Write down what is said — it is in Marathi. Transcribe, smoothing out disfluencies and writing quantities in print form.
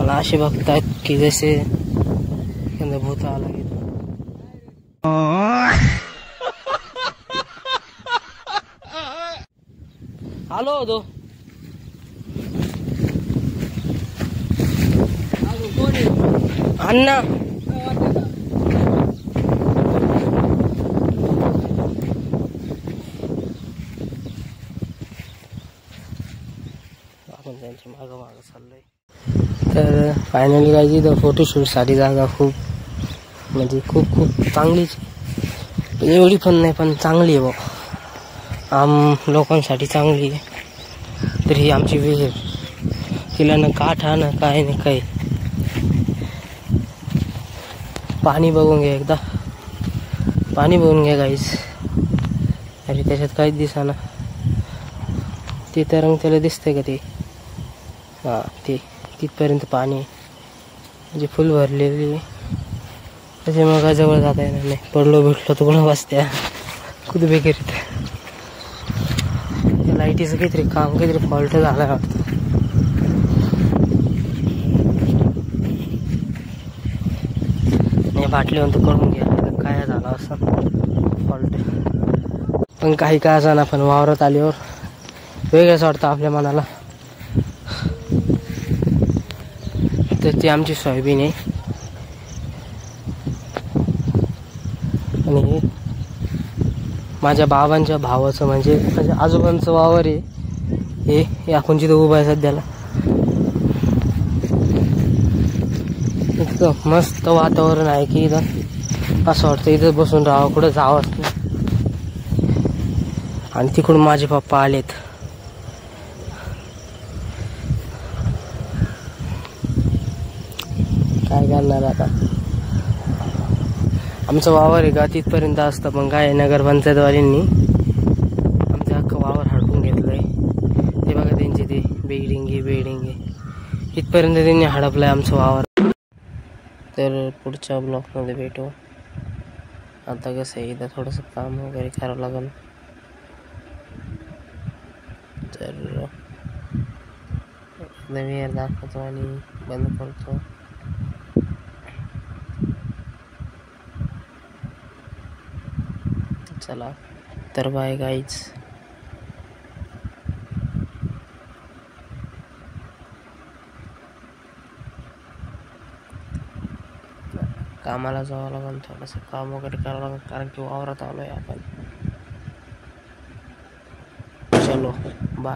मला असे बघतात की जसे एखादा भूत आला की आलो होतो. अण्णा आपण त्यांच्या मागं मागं चाललोय. तर फायनली काय इथं फोटोशूटसाठी जागा खूप म्हणजे खूप खूप चांगलीच, एवढी पण नाही पण चांगली आहे बघ. लोकांसाठी चांगली आहे. तर ही आमची विहीर, तिला ना काठा ना काय नाही काही. पाणी बघून घ्या एकदा, पाणी बघून घ्या गाईस. अरे त्याच्यात काहीच दिसेना. ते तरंग त्याला दिसतंय का ते? हां ते तिथपर्यंत पाणी म्हणजे फुल भरलेली आहे. त्याच्यामुळे काय जवळ जाता येणार नाही. पडलो भेटलो तर कोणा बसत्या खुद बेकरीत. लाईटीचं काहीतरी फॉल्ट झाला वाटतं. बाटलीवर तर करून घ्या काय झालं असं फॉल्ट. पण काही काय असं ना, पण वावरात आल्यावर वेगळंच वाटतं आपल्या मनाला. तर ती आमची सोयाबीन आहे आणि हे माझ्या बाबांच्या भावाचं म्हणजे माझ्या आजोबांचं वावर आहे हे आपण जिथं उभं आहे सध्याला. इतकं मस्त वातावरण आहे की इथं असं वाटतं इथं बसून राहावं, कुठं जावंच नाही. आणि तिकडून माझे पप्पा आलेत. काय करणार आता. आमचं वावर आहे का तिथपर्यंत असतं, पण काय नगरपंचायतवाल्यांनी आमचं अख्खं वावर हडपून घेतलंय. ते बघा त्यांची ते बिल्डिंग आहे इथपर्यंत त्यांनी हडपलंय आमचं वावर. तर पुढच्या ब्लॉकमध्ये भेटू. आता कसं आहे इथं थोडंसं काम वगैरे करावं लागेल. तर वेळ दाखवतो आणि बंद करतो. चला तर बाय गाईज. कामाला जावं लागेल, थोडंसं काम वगैरे करावं लागेल कारण की वावरात आलोय आपण. चलो बाय.